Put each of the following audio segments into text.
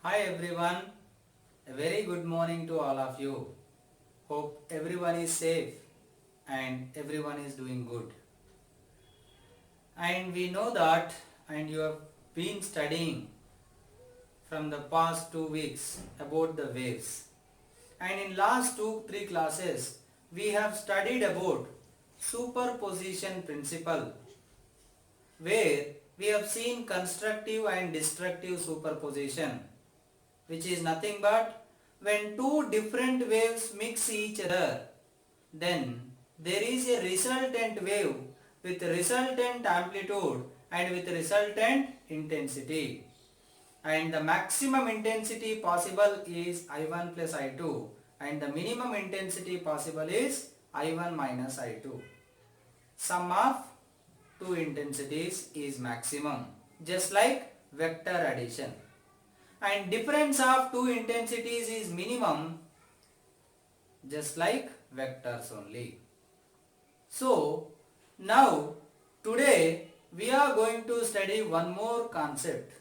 Hi everyone, a very good morning to all of you. Hope everyone is safe and everyone is doing good. And we know that and you have been studying from the past 2 weeks about the waves. And in last 2-3 classes we have studied about superposition principle where we have seen constructive and destructive superposition, which is nothing but when two different waves mix each other, then there is a resultant wave with resultant amplitude and with resultant intensity. And the maximum intensity possible is I1 plus I2 and the minimum intensity possible is I1 minus I2. Sum of two intensities is maximum, just like vector addition. And difference of two intensities is minimum, just like vectors only. So now today we are going to study one more concept,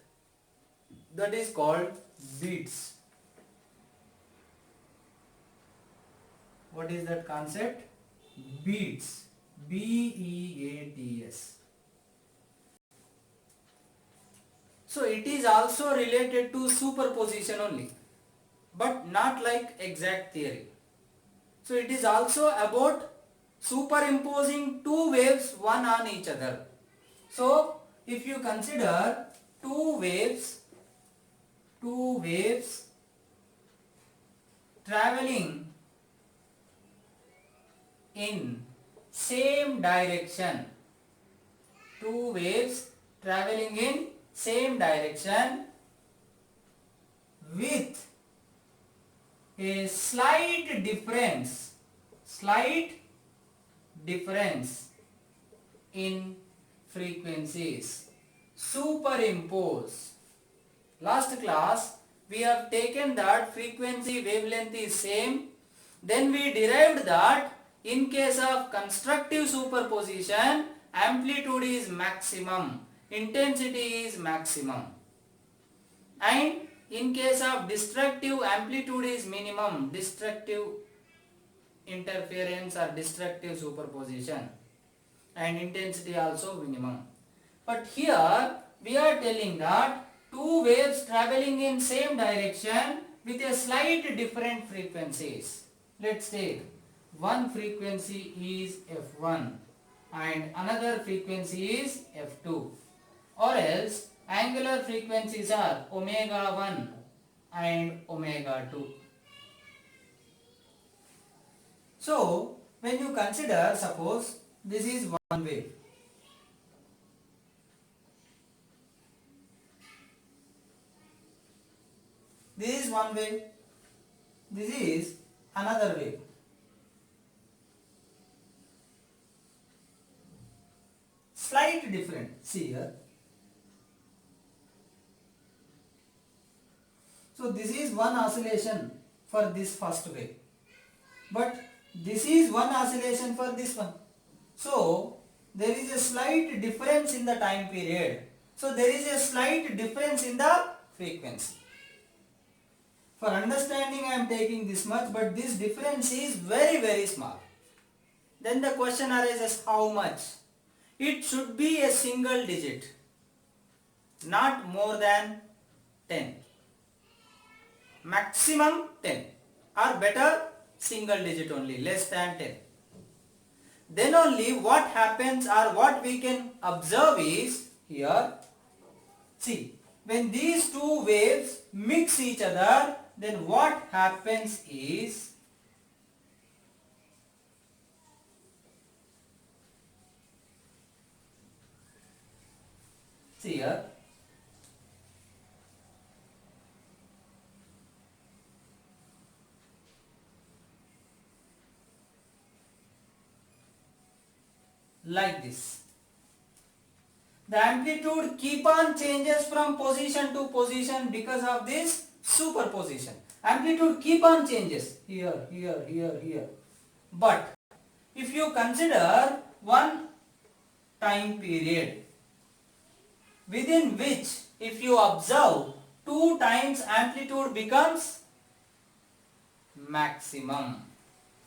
that is called beats. What is that concept? Beats. B-E-A-T-S. So it is also related to superposition only, but not like exact theory. So it is also about superimposing two waves one on each other. So if you consider two waves traveling in same direction, two waves traveling in same direction with a slight difference in frequencies. Superimpose. Last class we have taken that frequency wavelength is same. Then we derived that in case of constructive superposition, amplitude is maximum, intensity is maximum. And in case of destructive, amplitude is minimum, destructive interference or destructive superposition, and intensity also minimum. But here we are telling that two waves traveling in same direction with a slight different frequencies. Let's take one frequency is F1 and another frequency is F2, or else angular frequencies are omega 1 and omega 2. So when you consider, suppose this is one wave, this is one wave, this is another wave. Slight different, see here. So this is one oscillation for this first wave, but this is one oscillation for this one. So there is a slight difference in the time period. So there is a slight difference in the frequency. For understanding I am taking this much, but this difference is very small. Then the question arises, how much? It should be a single digit, not more than 10. Maximum 10, or better single digit only, less than 10. Then only what happens or what we can observe is here, see, when these two waves mix each other, then what happens is, see here, like this. The amplitude keep on changes from position to position because of this superposition. Amplitude keep on changes here, here, here, here. But if you consider one time period within which if you observe 2 times amplitude becomes maximum.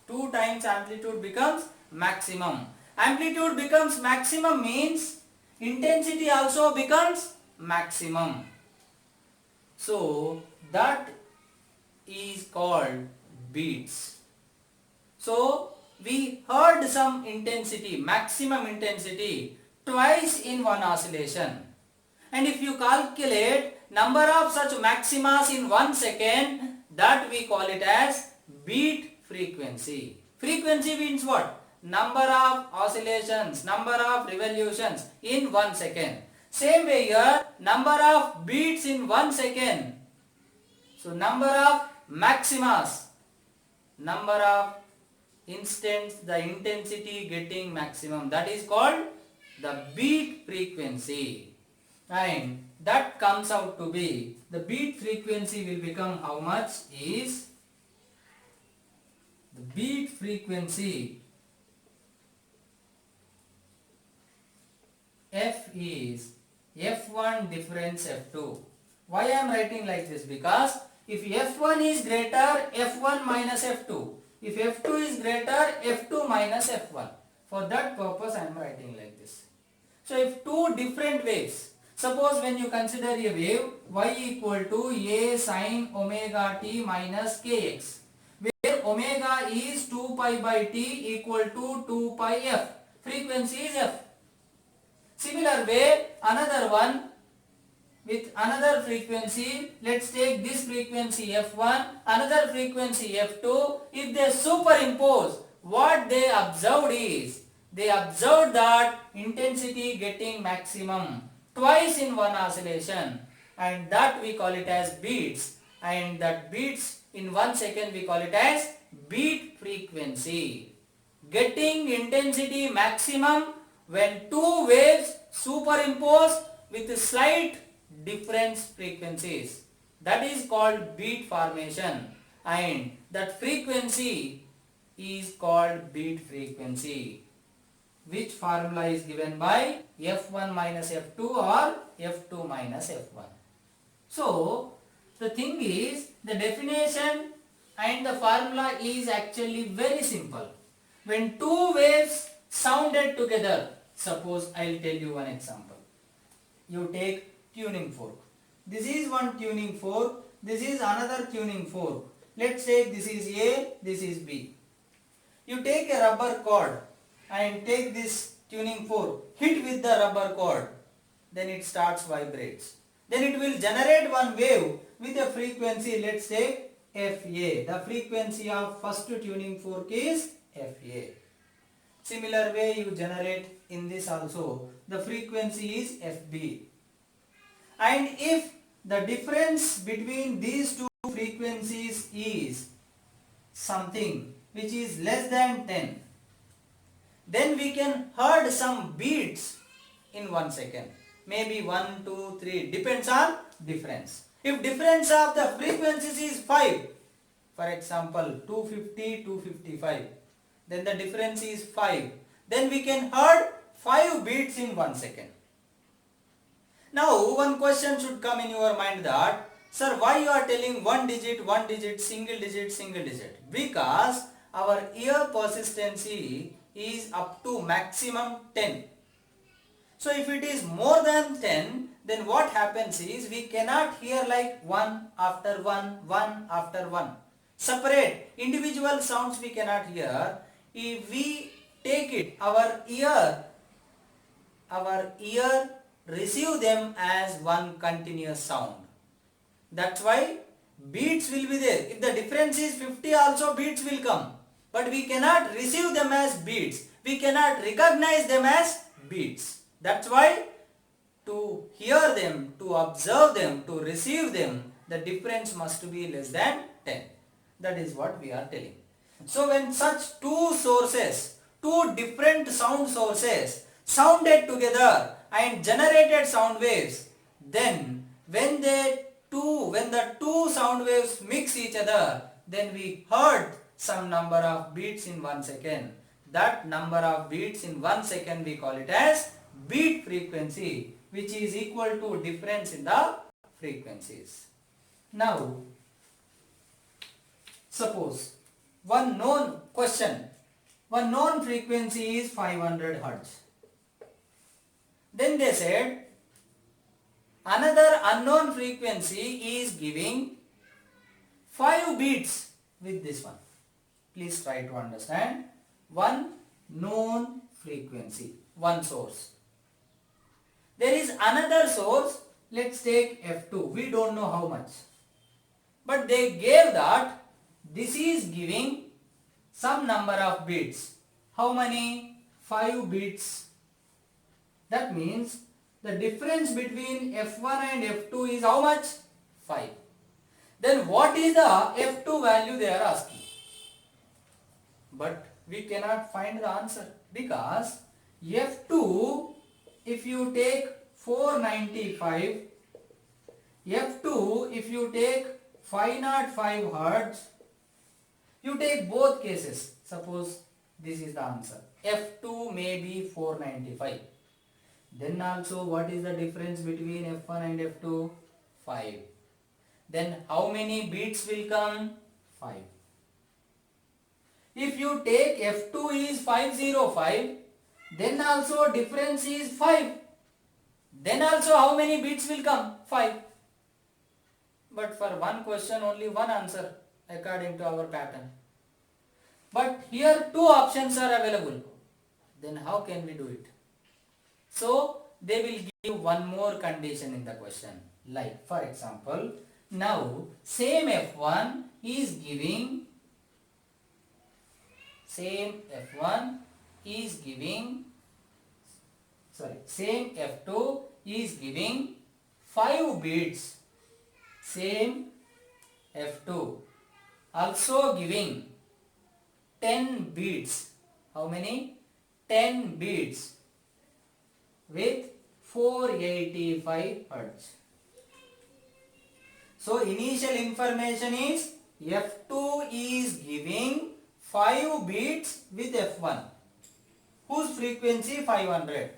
2 times amplitude becomes maximum. Amplitude becomes maximum means intensity also becomes maximum. So that is called beats. So we heard some intensity, maximum intensity twice in one oscillation. And if you calculate number of such maximas in 1 second, that we call it as beat frequency. Frequency means what? Number of oscillations, number of revolutions in 1 second. Same way here, number of beats in 1 second. So number of maximas, number of instants, the intensity getting maximum, that is called the beat frequency. And that comes out to be, the beat frequency will become how much is, the beat frequency F is F1 difference F2. Why I am writing like this? Because if F1 is greater, F1 minus F2. If F2 is greater, F2 minus F1. For that purpose I am writing like this. So if two different waves, suppose when you consider a wave y equal to a sin omega t minus kx, where omega is 2 pi by t equal to 2 pi f. Frequency is f. Similar way, another one with another frequency, let's take this frequency f1, another frequency f2. If they superimpose, what they observed is, they observed that intensity getting maximum twice in one oscillation, and that we call it as beats, and that beats in 1 second we call it as beat frequency. Getting intensity maximum when two waves superimpose with slight difference frequencies, that is called beat formation, and that frequency is called beat frequency, which formula is given by F1 minus F2 or F2 minus F1. So the thing is, the definition and the formula is actually very simple. When two waves sounded together, suppose I will tell you one example. You take tuning fork. This is one tuning fork, this is another tuning fork. Let's say this is A, this is B. You take a rubber cord and take this tuning fork, hit with the rubber cord, then it starts vibrates. Then it will generate one wave with a frequency, let's say FA. The frequency of first tuning fork is FA. Similar way you generate in this also, the frequency is FB. And if the difference between these two frequencies is something which is less than 10, then we can heard some beats in 1 second. Maybe 1, 2, 3, depends on difference. If difference of the frequencies is 5, for example 250, 255, then the difference is 5. Then we can heard 5 beats in 1 second. Now one question should come in your mind that, sir, why you are telling one digit, single digit? Because our ear persistency is up to maximum 10. So if it is more than 10, then what happens is we cannot hear like one after one after one. Separate individual sounds we cannot hear. If we take it, our ear receive them as one continuous sound. That's why beats will be there. If the difference is 50 also beats will come. But we cannot receive them as beats. We cannot recognize them as beats. That's why to hear them, to observe them, to receive them, the difference must be less than 10. That is what we are telling. So when such two sources, two different sound sources sounded together and generated sound waves, then when the two sound waves mix each other, then we heard some number of beats in 1 second. That number of beats in 1 second we call it as beat frequency, which is equal to difference in the frequencies. Now, suppose one known frequency is 500 Hertz. Then they said another unknown frequency is giving 5 beats with this one. Please try to understand. One known frequency, one source. There is another source, let's take F2. We don't know how much. But they gave that this is giving some number of beats. How many? 5 beats. That means the difference between F1 and F2 is how much? 5. Then what is the F2 value they are asking? But we cannot find the answer because F2, if you take 495, F2 if you take 505 Hertz, you take both cases. Suppose this is the answer. F2 may be 495. Then also what is the difference between F1 and F2? 5. Then how many beats will come? 5. If you take F2 is 505, then also difference is 5. Then also how many beats will come? 5. But for one question only one answer according to our pattern. But here 2 options are available. Then how can we do it? So they will give one more condition in the question. Like for example, now same F1 is giving same F2 is giving 5 beats. Same F2 also giving 10 beats. How many? 10 beats with 485 Hertz. So initial information is F2 is giving 5 beats with F1 whose frequency 500,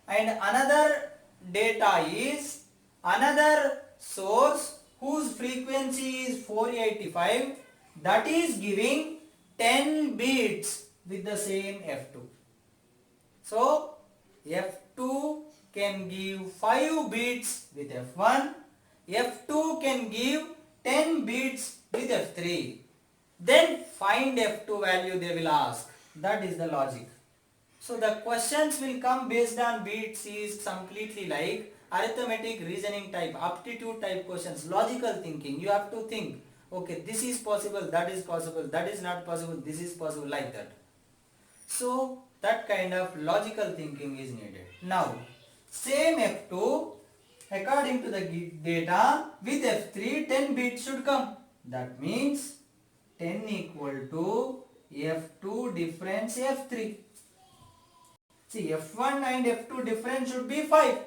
and another data is another source whose frequency is 485, that is giving 10 beats with the same F2. So F2 can give 5 beats with F1, F2 can give 10 beats with F3. Then find F2 value they will ask. That is the logic. So the questions will come based on beats is completely like arithmetic reasoning type, aptitude type questions, logical thinking. You have to think, okay, this is possible, that is possible, that is not possible, this is possible, like that. So that kind of logical thinking is needed. Now same F2 according to the data with F3 10 beats should come. That means 10 equal to F2 difference F3. See, F1 and F2 difference should be 5.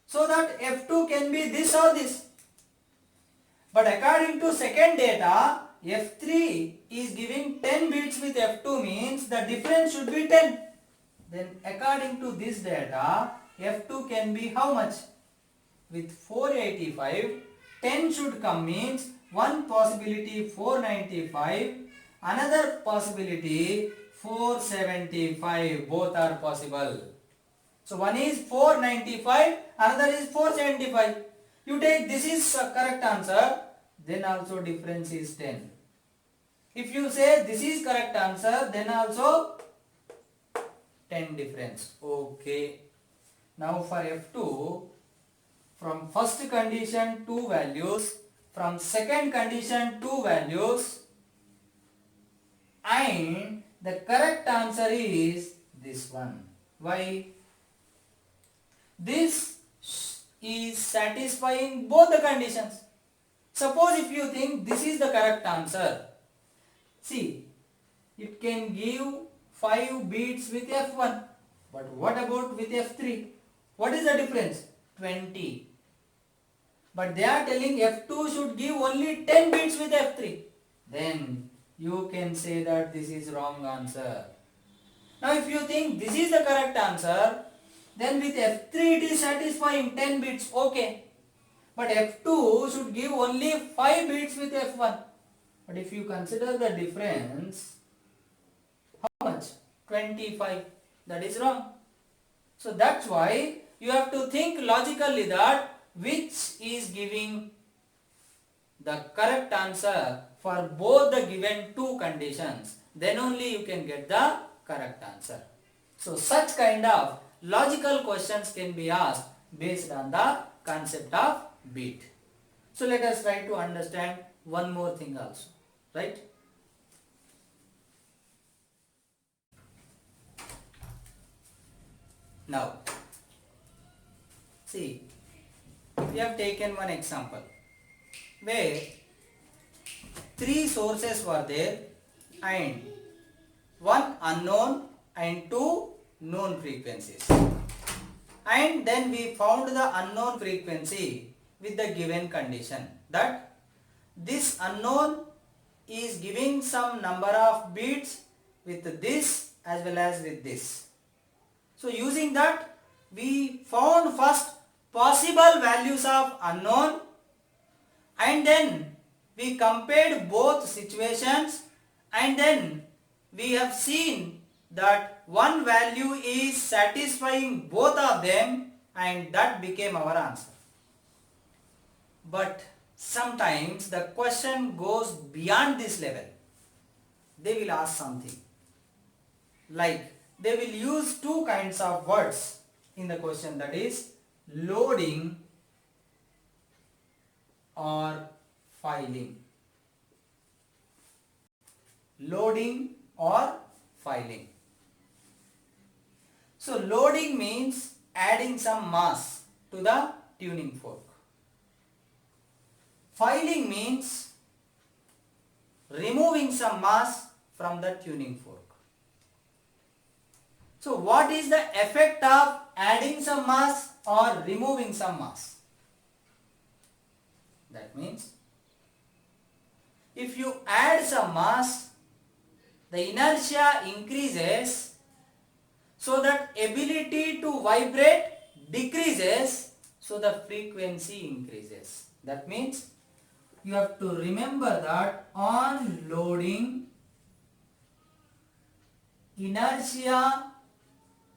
So that F2 can be this or this. But according to second data, F3 is giving 10 beats with F2 means the difference should be 10. Then according to this data, F2 can be how much? With 485, 10 should come means one possibility 495, another possibility 475, both are possible. So one is 495, another is 475. You take this is correct answer, then also difference is 10. If you say this is correct answer, then also 10 difference. Okay. Now for F2, from first condition 2 values, from second condition 2 values, and the correct answer is this one. Why? This is satisfying both the conditions. Suppose if you think this is the correct answer, see, it can give 5 beats with F1, but what about with F3? What is the difference? 20. But they are telling F2 should give only 10 beats with F3. Then you can say that this is wrong answer. Now if you think this is the correct answer, then with F3 it is satisfying 10 bits, okay. But F2 should give only 5 bits with F1. But if you consider the difference, how much? 25. That is wrong. So that's why you have to think logically that which is giving the correct answer for both the given two conditions. Then only you can get the correct answer. So such kind of logical questions can be asked based on the concept of bit. So let us try to understand one more thing also, right? Now, see, we have taken one example where 3 sources were there and 1 unknown and 2 known frequencies. And then we found the unknown frequency with the given condition that this unknown is giving some number of bits with this as well as with this. So using that, we found first possible values of unknown and then we compared both situations and then we have seen that one value is satisfying both of them and that became our answer. But sometimes the question goes beyond this level. They will ask something like they will use two kinds of words in the question, that is loading or filing. Loading or filing. So loading means adding some mass to the tuning fork. Filing means removing some mass from the tuning fork. So what is the effect of adding some mass or removing some mass? That means if you add some mass, the inertia increases, so that ability to vibrate decreases, so the frequency increases. That means you have to remember that on loading, inertia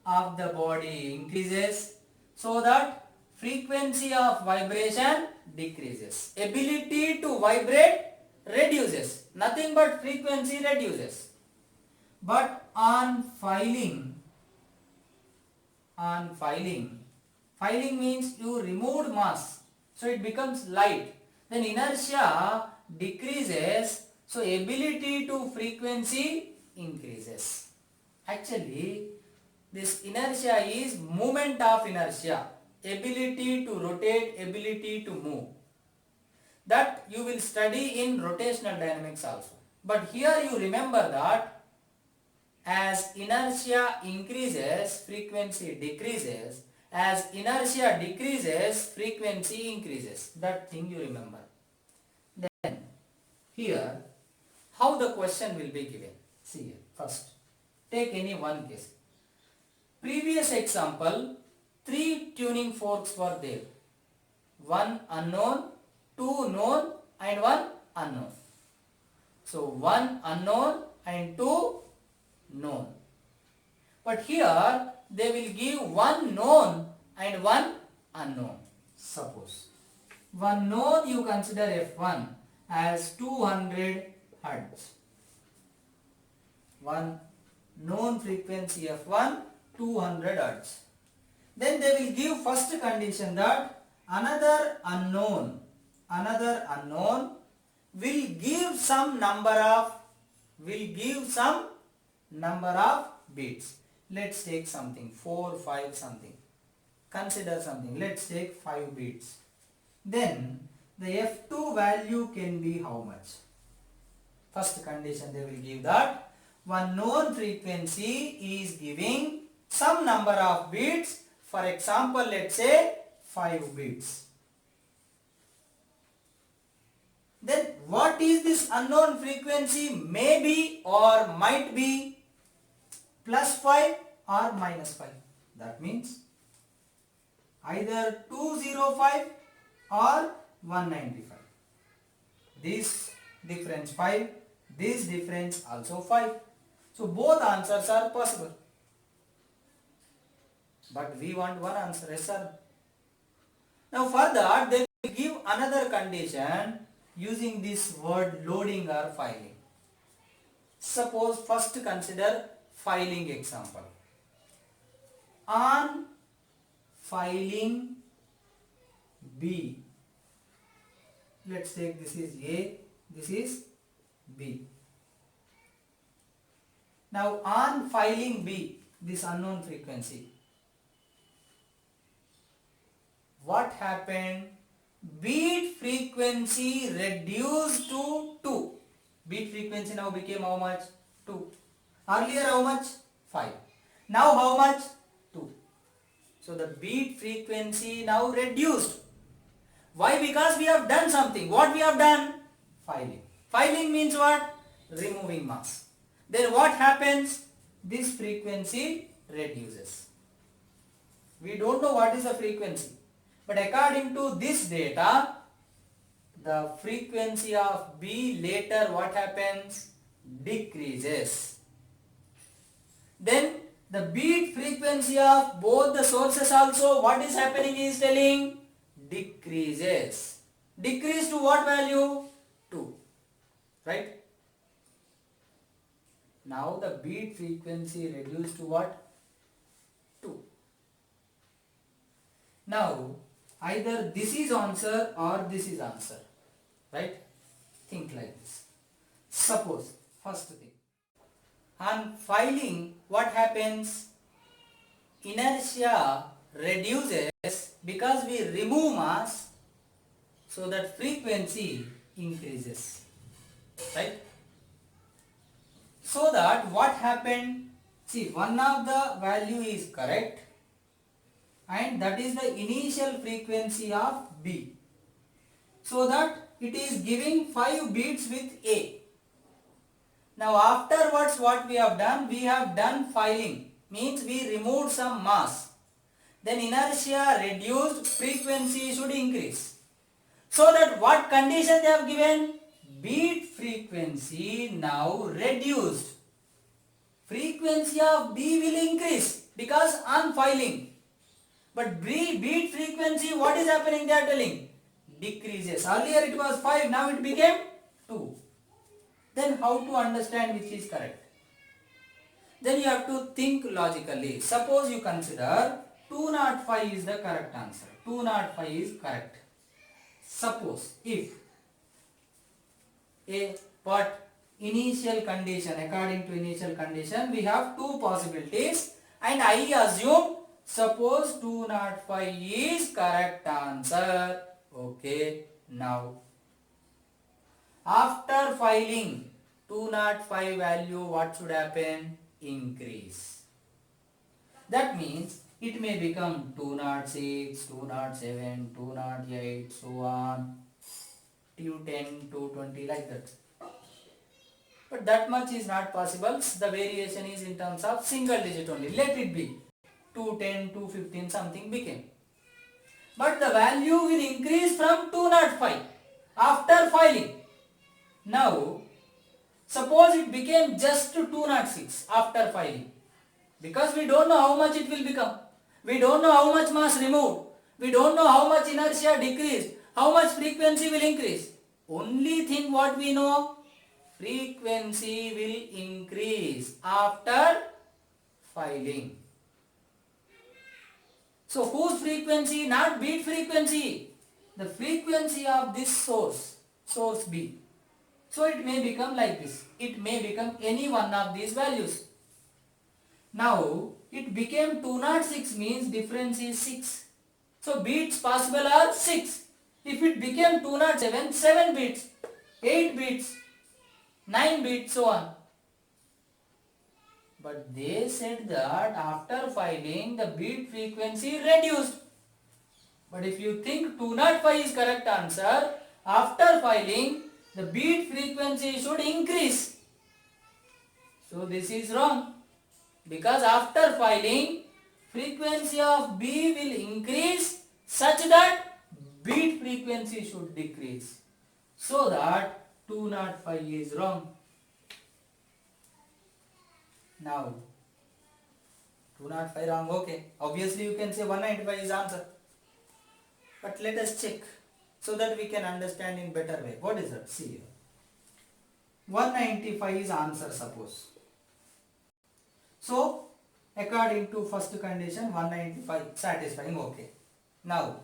of the body increases, so that frequency of vibration decreases. Ability to vibrate reduces. Nothing but frequency reduces. But on filing means you removed mass, so it becomes light. Then inertia decreases, so ability to frequency increases. Actually, this inertia is moment of inertia, ability to rotate, ability to move. That you will study in rotational dynamics also. But here you remember that as inertia increases, frequency decreases. As inertia decreases, frequency increases. That thing you remember. Then here, how the question will be given. See here, first, take any one case. Previous example, 3 tuning forks were there. 1 unknown, 2 known and 1 unknown. So 1 unknown and 2 known. But here they will give 1 known and 1 unknown. Suppose 1 known you consider F1 as 200 Hz. 1 known frequency F1 200 Hz. Then they will give first condition that another unknown will give some number of bits. Let's take something 4, 5 something. Consider something. Let's take 5 bits. Then the F2 value can be how much? First condition they will give that one known frequency is giving some number of bits. For example, let's say 5 bits. Then what is this unknown frequency? Maybe or might be plus 5 or minus 5. That means either 205 or 195. This difference 5, this difference also 5. So both answers are possible. But we want one answer, yes sir. Now for that they will give another condition using this word loading or filing. Suppose first consider filing example. On filing B, let's take this is A, this is B. Now on filing B, this unknown frequency, what happened? Beat frequency reduced to 2. Beat frequency now became how much? 2. Earlier how much? 5. Now how much? 2. So the beat frequency now reduced. Why? Because we have done something. What we have done? Filing. Filing means what? Removing mass. Then what happens? This frequency reduces. We don't know what is the frequency. But according to this data, the frequency of B later what happens? Decreases. Then the beat frequency of both the sources also what is happening is telling decreases. Decrease to what value? 2. Right? Now the beat frequency reduced to what? 2. Now either this is answer or this is answer. Right? Think like this. Suppose, first thing. On filing, what happens? Inertia reduces because we remove mass, so that frequency increases. Right? So that what happened? See, one of the value is correct and that is the initial frequency of B. So that it is giving 5 beats with A. Now afterwards what we have done? We have done filing. Means we removed some mass. Then inertia reduced, frequency should increase. So that what condition they have given? Beat frequency now reduced. Frequency of B will increase because on filing. But beat frequency, what is happening? They are telling decreases. Earlier it was 5, now it became 2. Then how to understand which is correct? Then you have to think logically. Suppose you consider 205 is the correct answer. 205 is correct. Suppose if but initial condition, according to initial condition, we have two possibilities and I assume suppose 205 is correct answer. Okay, now after filing 205 value what should happen? Increase. That means it may become 206, 207, 208, so on, 210, 220 like that. But that much is not possible. The variation is in terms of single digit only. Let it be 210, 215 something became. But the value will increase from 205 after filing. Now, suppose it became just 206 after filing. Because we don't know how much it will become. We don't know how much mass removed. We don't know how much inertia decreased. How much frequency will increase. Only thing what we know, frequency will increase after filing. So whose frequency? Not beat frequency. The frequency of this source B. So it may become like this. It may become any one of these values. Now it became 206 means difference is 6. So beats possible are 6. If it became 207, 7 beats, 8 beats, 9 beats, so on. But they said that after filing the beat frequency reduced. But if you think 205 is correct answer, after filing the beat frequency should increase. So this is wrong. Because after filing frequency of B will increase such that beat frequency should decrease. So that 205 is wrong. Now 205 wrong, okay. Obviously you can say 195 is answer. But let us check so that we can understand in better way. What is that? See here. 195 is answer, suppose. So according to first condition 195 satisfying, okay. Now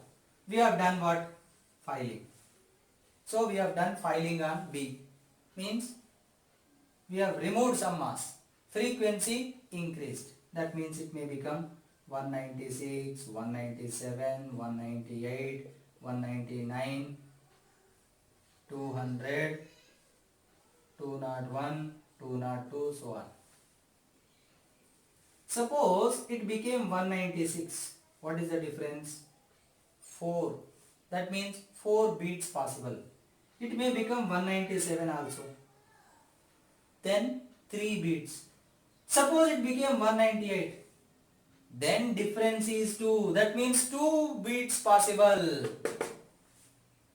we have done what? Filing. So we have done filing on B. Means we have removed some mass. Frequency increased. That means it may become 196, 197, 198, 199, 200, 201, 202, so on. Suppose it became 196. What is the difference? 4. That means 4 beats possible. It may become 197 also. Then 3 beats. Suppose it became 198. Then difference is 2. That means 2 beats possible.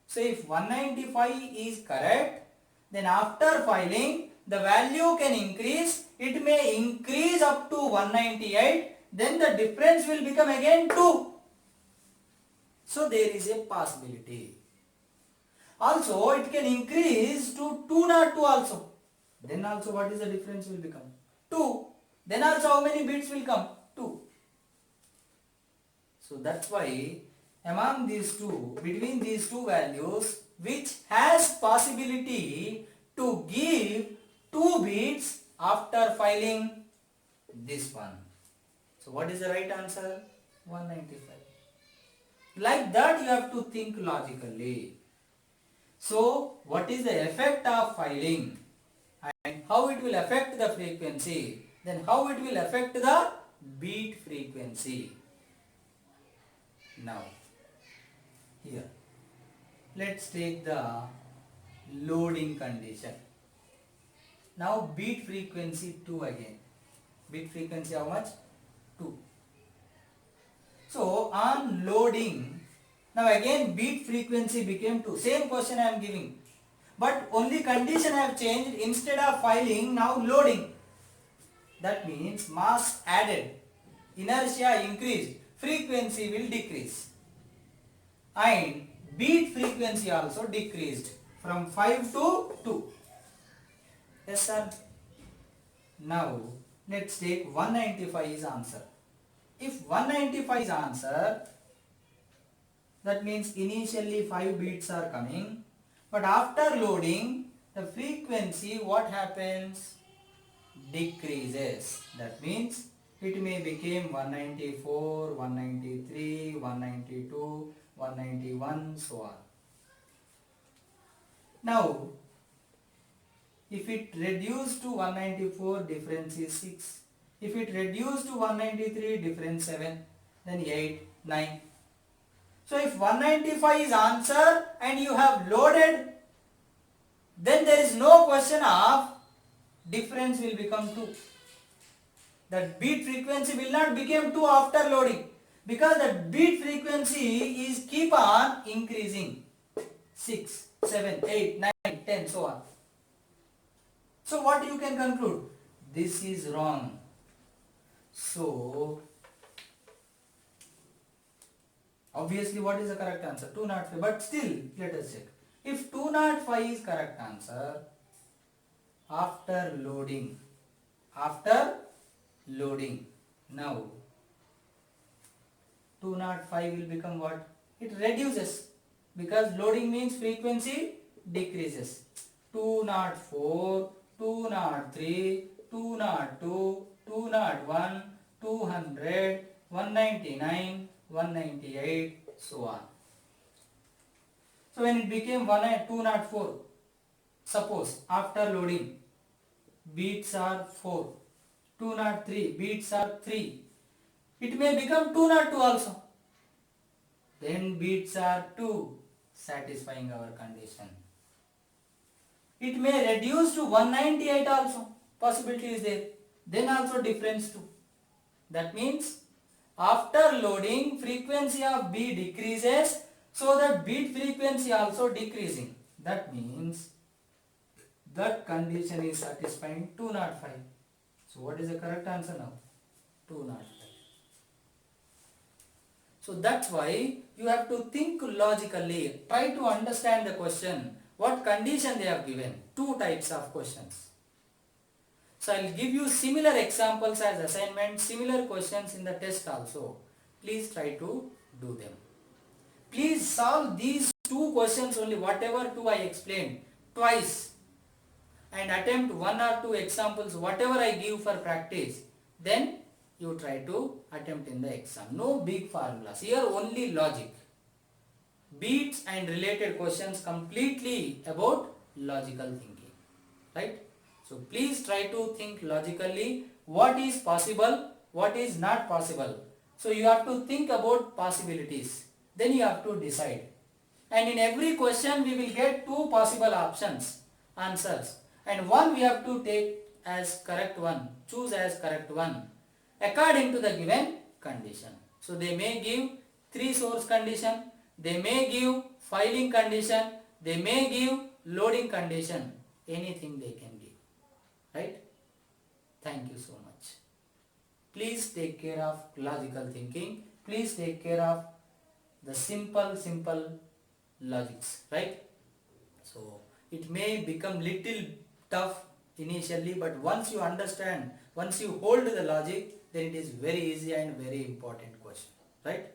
So if 195 is correct, then after filing the value can increase. It may increase up to 198. Then the difference will become again 2. So there is a possibility. Also it can increase to 202 also. Then also what is the difference will become? 2. Then also how many bits will come? 2. So that's why among these two, between these two values, which has possibility to give 2 bits after filing, this one. So what is the right answer? 195. Like that you have to think logically. So what is the effect of filing and how it will affect the frequency, then how it will affect the beat frequency. Now here let's take the loading condition. Now beat frequency 2 again. Beat frequency how much? 2. So on loading, now again beat frequency became 2. Same question I am giving. But only condition I have changed. Instead of filing, now loading. That means mass added, inertia increased, frequency will decrease. And beat frequency also decreased from 5 to 2. Yes sir. Now let's take 195 is answer. If 195 is answer, that means initially 5 beats are coming, but after loading the frequency what happens? Decreases. That means it may become 194, 193, 192, 191, so on. Now if it reduced to 194, difference is 6. If it reduced to 193, difference 7, then 8, 9. So if 195 is answer and you have loaded, then there is no question of difference will become 2. That beat frequency will not become 2 after loading, because that beat frequency is keep on increasing. 6, 7, 8, 9, 10, so on. So what you can conclude? This is wrong. So obviously what is the correct answer? 205. But still let us check. If 205 is correct answer, after loading, now 205 will become what? It reduces, because loading means frequency decreases. 204, 203, 202, 201, 200, 199, 198, so on. So when it became 204, suppose after loading beats are 4, 203 beats are 3, it may become 202 also. Then beats are 2, satisfying our condition. It may reduce to 198 also, possibility is there. Then also difference 2. That means after loading frequency of B decreases, So that beat frequency also decreasing. That means that condition is satisfying 205. So what is the correct answer now? 205. So that's why you have to think logically. Try to understand the question. What condition they have given. Two types of questions. So I will give you similar examples as assignment, similar questions in the test also. Please try to do them. Please solve these two questions only, whatever two I explained twice, and attempt one or two examples, whatever I give for practice. Then you try to attempt in the exam. No big formulas. Here only logic. Beats and related questions completely about logical thinking. Right? So please try to think logically what is possible, what is not possible. So you have to think about possibilities. Then you have to decide. And in every question we will get two possible options, answers. And one we have to take as correct one, choose as correct one according to the given condition. So they may give three source condition, they may give filing condition, they may give loading condition. Anything they can give. Right? Thank you so much. Please take care of logical thinking. Please take care of the simple logics. Right? So it may become little tough initially, but once you understand, once you hold the logic, then it is very easy and very important question. Right?